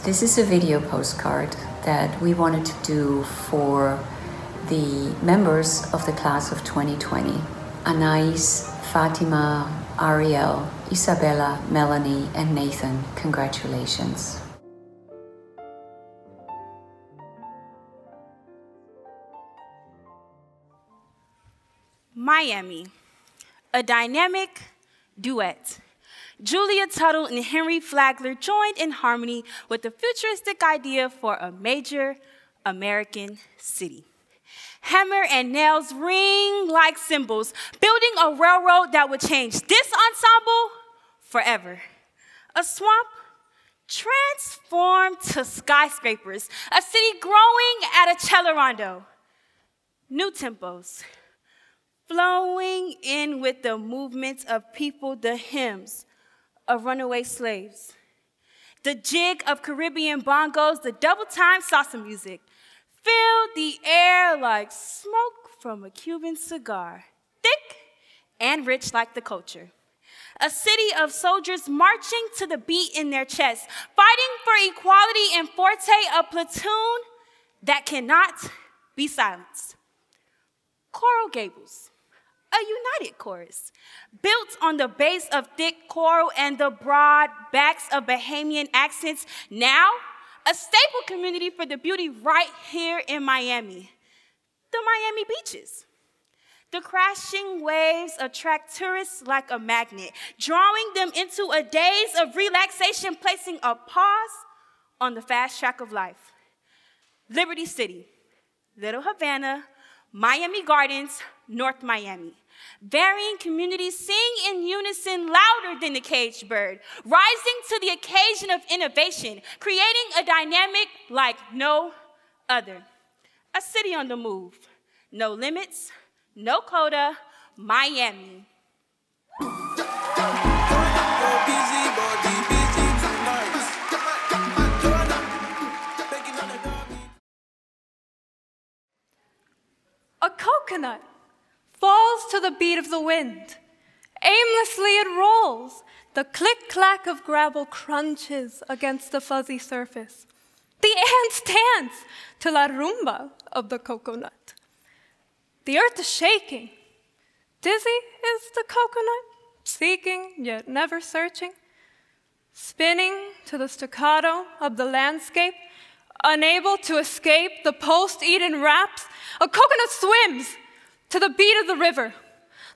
This is a video postcard that we wanted to do for the members of the class of 2020. Anais, Fatima, Ariel, Isabella, Melanie, and Nathan, congratulations. Miami, a dynamic duet. Julia Tuttle and Henry Flagler joined in harmony with the futuristic idea for a major American city. Hammer and nails ring like cymbals, building a railroad that would change this ensemble forever. A swamp transformed to skyscrapers, a city growing at a cello new tempos, flowing in with the movements of people, the hymns of runaway slaves, the jig of Caribbean bongos, the double-time salsa music, filled the air like smoke from a Cuban cigar, thick and rich like the culture. A city of soldiers marching to the beat in their chests, fighting for equality and forte, a platoon that cannot be silenced. Coral Gables, a united chorus, built on the base of thick coral and the broad backs of Bahamian accents, now a staple community for the beauty right here in Miami, the Miami beaches. The crashing waves attract tourists like a magnet, drawing them into a daze of relaxation, placing a pause on the fast track of life. Liberty City, Little Havana, Miami Gardens, North Miami. Varying communities sing in unison louder than the caged bird, rising to the occasion of innovation, creating a dynamic like no other. A city on the move, no limits, no quota, Miami. A coconut falls to the beat of the wind. Aimlessly it rolls. The click-clack of gravel crunches against the fuzzy surface. The ants dance to la rumba of the coconut. The earth is shaking. Dizzy is the coconut, seeking yet never searching. Spinning to the staccato of the landscape, unable to escape the post-Eden wraps, a coconut swims to the beat of the river.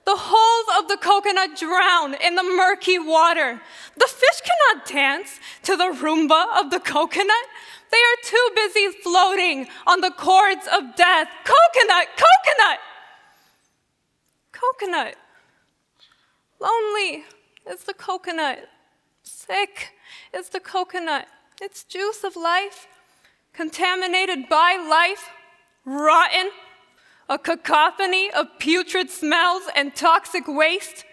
The holes of the coconut drown in the murky water. The fish cannot dance to the rumba of the coconut. They are too busy floating on the cords of death. Coconut, coconut! Coconut. Lonely is the coconut. Sick is the coconut. Its juice of life, contaminated by life, rotten, a cacophony of putrid smells and toxic waste.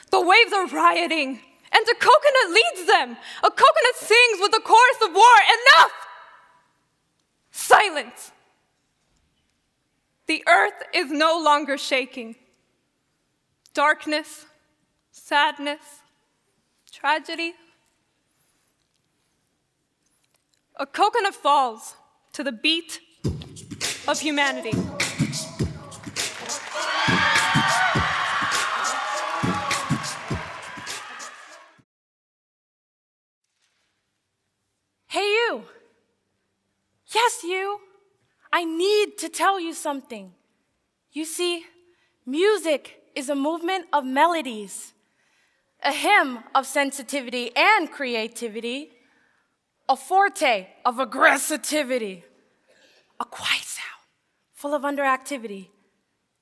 The waves are rioting, and the coconut leads them. A coconut sings with the chorus of war. Enough! Silence. The earth is no longer shaking. Darkness, sadness, tragedy. A coconut falls to the beat of humanity. Hey, you. Yes, you. I need to tell you something. You see, music is a movement of melodies, a hymn of sensitivity and creativity, a forte of aggressivity, a quiet sound full of underactivity,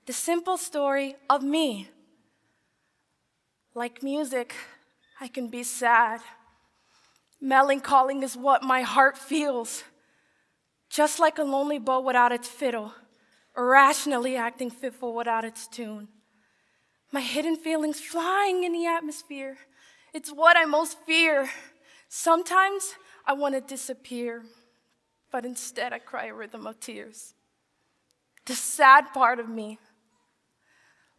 the simple story of me. Like music, I can be sad. Melancholy is what my heart feels. Just like a lonely bow without its fiddle, irrationally acting fitful without its tune. My hidden feelings flying in the atmosphere. It's what I most fear. Sometimes I want to disappear, but instead I cry a rhythm of tears. The sad part of me.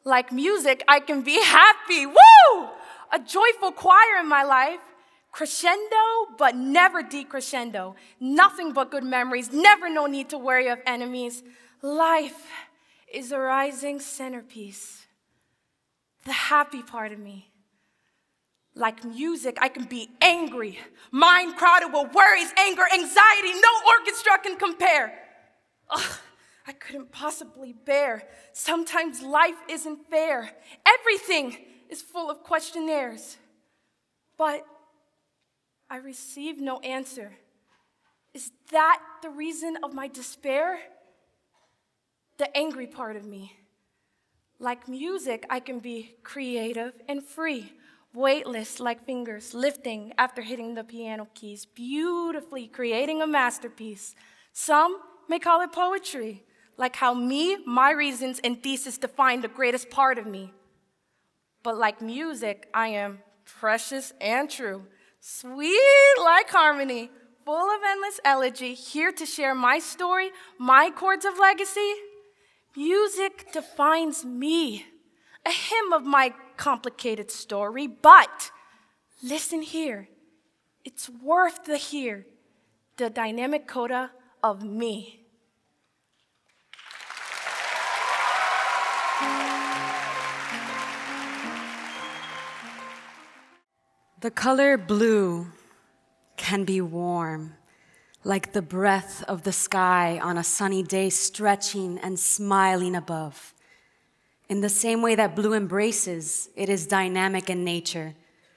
Like music, I can be happy. Woo! A joyful choir in my life, Crescendo, but never decrescendo. Nothing but good memories, never no need to worry of enemies. Life is a rising centerpiece, the happy part of me. Like music, I can be angry, mind crowded with worries, anger, anxiety, no orchestra can compare. Ugh, I couldn't possibly bear. Sometimes life isn't fair. Everything is full of questionnaires. But I receive no answer. Is that the reason of my despair? The angry part of me. Like music, I can be creative and free, weightless like fingers lifting after hitting the piano keys, beautifully creating a masterpiece. Some may call it poetry, like how me, my reasons, and thesis define the greatest part of me. But like music, I am precious and true, sweet like harmony, full of endless elegy, here to share my story, my chords of legacy. Music defines me, a hymn of my complicated story, but listen here, it's worth the hear, the dynamic coda of me. The color blue can be warm, like the breath of the sky on a sunny day stretching and smiling above. In the same way that blue embraces, it is dynamic in nature,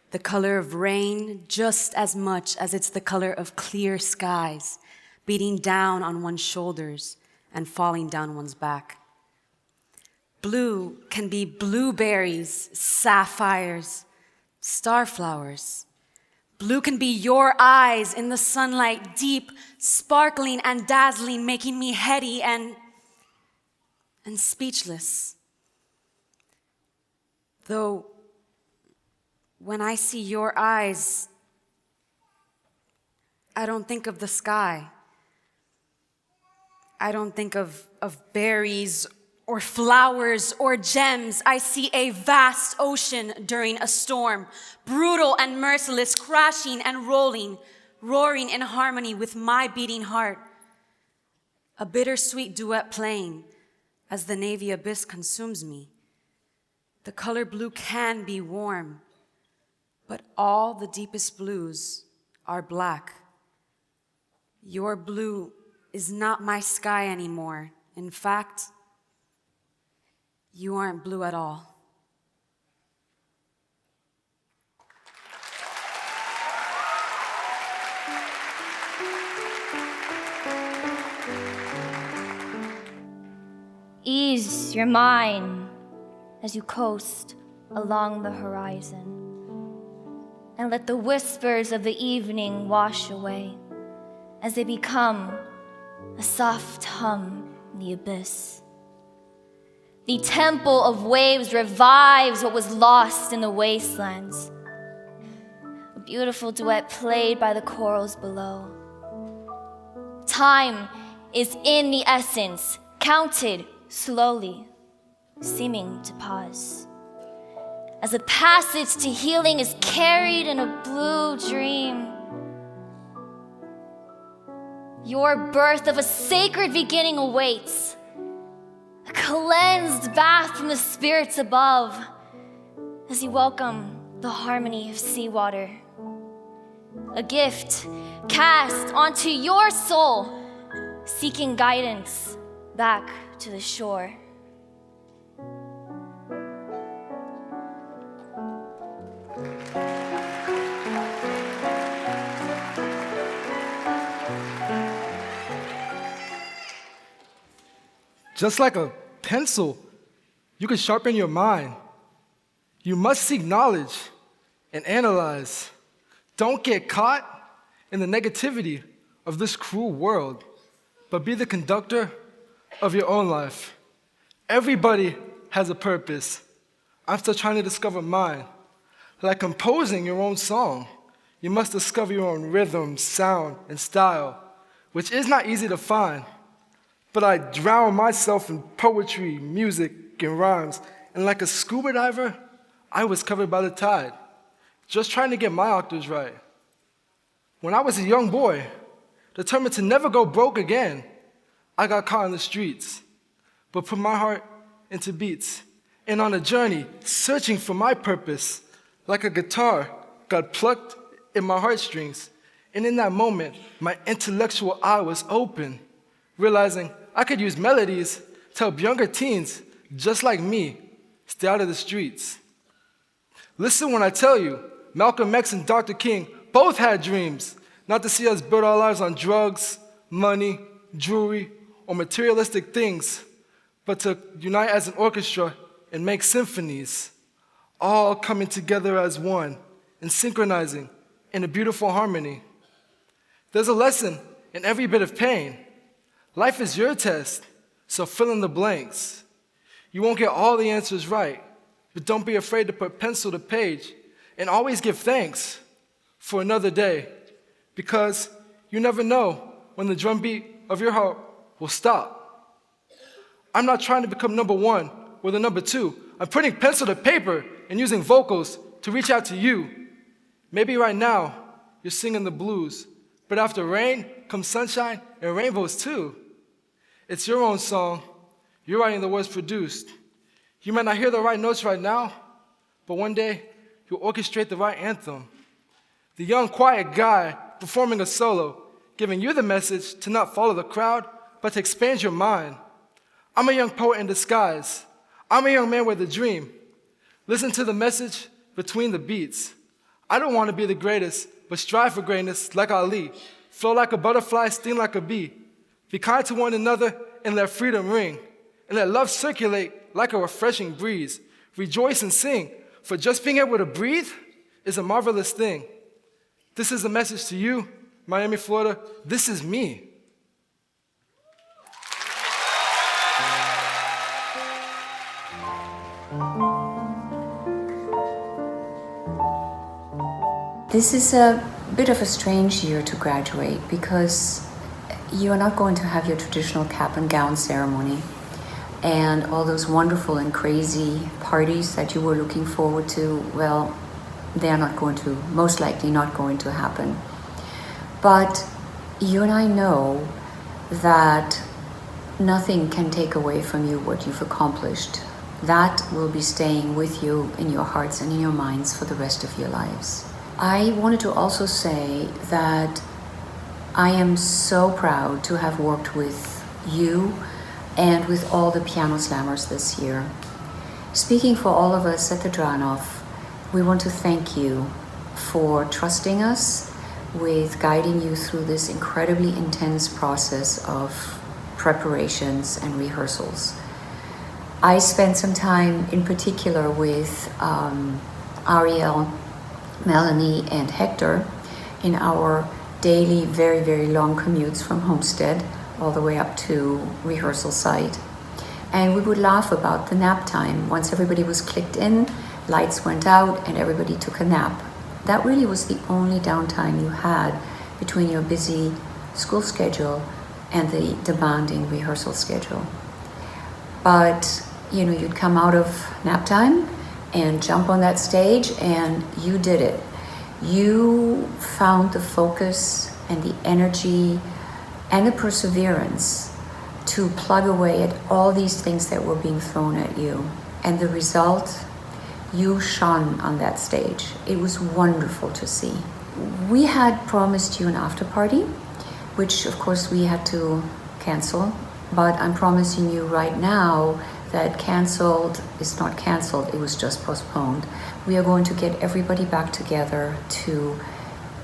the color of rain just as much as it's the color of clear skies, beating down on one's shoulders and falling down one's back. Blue can be blueberries, sapphires, starflowers. Blue can be your eyes in the sunlight, deep, sparkling and dazzling, making me heady and speechless. Though, when I see your eyes, I don't think of the sky. I don't think of berries or flowers or gems. I see a vast ocean during a storm, brutal and merciless, crashing and rolling, roaring in harmony with my beating heart. A bittersweet duet playing as the navy abyss consumes me. The color blue can be warm, but all the deepest blues are black. Your blue is not my sky anymore. In fact, you aren't blue at all. Ease your mind as you coast along the horizon, and let the whispers of the evening wash away as they become a soft hum in the abyss. The temple of waves revives what was lost in the wastelands. A beautiful duet played by the corals below. Time is in the essence, counted slowly, seeming to pause. As a passage to healing is carried in a blue dream. Your birth of a sacred beginning awaits. A cleansed bath from the spirits above as you welcome the harmony of seawater. A gift cast onto your soul, seeking guidance back to the shore. Just like a pencil, you can sharpen your mind. You must seek knowledge and analyze. Don't get caught in the negativity of this cruel world, but be the conductor of your own life. Everybody has a purpose. I'm still trying to discover mine. Like composing your own song, you must discover your own rhythm, sound, and style, which is not easy to find. But I drown myself in poetry, music, and rhymes, and like a scuba diver, I was covered by the tide, just trying to get my octaves right. When I was a young boy, determined to never go broke again, I got caught in the streets, but put my heart into beats. And on a journey, searching for my purpose, like a guitar got plucked in my heartstrings. And in that moment, my intellectual eye was open, realizing I could use melodies to help younger teens, just like me, stay out of the streets. Listen when I tell you, Malcolm X and Dr. King both had dreams, not to see us build our lives on drugs, money, jewelry, or materialistic things, but to unite as an orchestra and make symphonies, all coming together as one and synchronizing in a beautiful harmony. There's a lesson in every bit of pain. Life is your test, so fill in the blanks. You won't get all the answers right, but don't be afraid to put pencil to page and always give thanks for another day, because you never know when the drumbeat of your heart will stop. I'm not trying to become number one or the number two. I'm putting pencil to paper and using vocals to reach out to you. Maybe right now you're singing the blues, but after rain comes sunshine and rainbows too. It's your own song. You're writing the words produced. You might not hear the right notes right now, but one day you'll orchestrate the right anthem. The young, quiet guy performing a solo, giving you the message to not follow the crowd, but to expand your mind. I'm a young poet in disguise. I'm a young man with a dream. Listen to the message between the beats. I don't want to be the greatest, but strive for greatness like Ali. Flow like a butterfly, sting like a bee. Be kind to one another and let freedom ring. And let love circulate like a refreshing breeze. Rejoice and sing, for just being able to breathe is a marvelous thing. This is a message to you, Miami, Florida. This is me. This is a bit of a strange year to graduate because you are not going to have your traditional cap and gown ceremony and all those wonderful and crazy parties that you were looking forward to. Well, they are not going to, most likely not going to happen. But you and I know that nothing can take away from you what you've accomplished. That will be staying with you in your hearts and in your minds for the rest of your lives. I wanted to also say that I am so proud to have worked with you and with all the piano slammers this year. Speaking for all of us at the Dranov, we want to thank you for trusting us with guiding you through this incredibly intense process of preparations and rehearsals. I spent some time in particular with Ariel, Melanie, and Hector in our daily, very, very long commutes from Homestead all the way up to rehearsal site. And we would laugh about the nap time. Once everybody was clicked in, lights went out, and everybody took a nap. That really was the only downtime you had between your busy school schedule and the demanding rehearsal schedule. But, you'd come out of nap time and jump on that stage, and you did it. You found the focus and the energy and the perseverance to plug away at all these things that were being thrown at you. And the result, you shone on that stage. It was wonderful to see. We had promised you an after party, which of course we had to cancel, but I'm promising you right now that canceled is not canceled, it was just postponed. We are going to get everybody back together to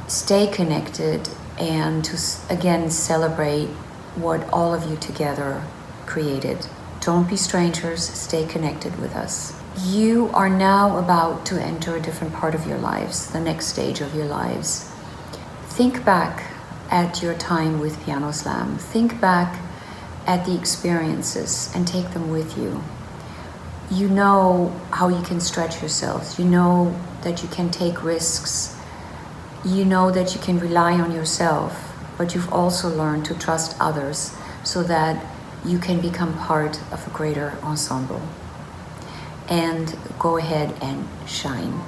stay connected and to again celebrate what all of you together created. Don't be strangers, stay connected with us. You are now about to enter a different part of your lives, the next stage of your lives. Think back at your time with Piano Slam. Think back at the experiences and take them with you. You know how you can stretch yourselves. You know that you can take risks. You know that you can rely on yourself, but you've also learned to trust others so that you can become part of a greater ensemble. And go ahead and shine.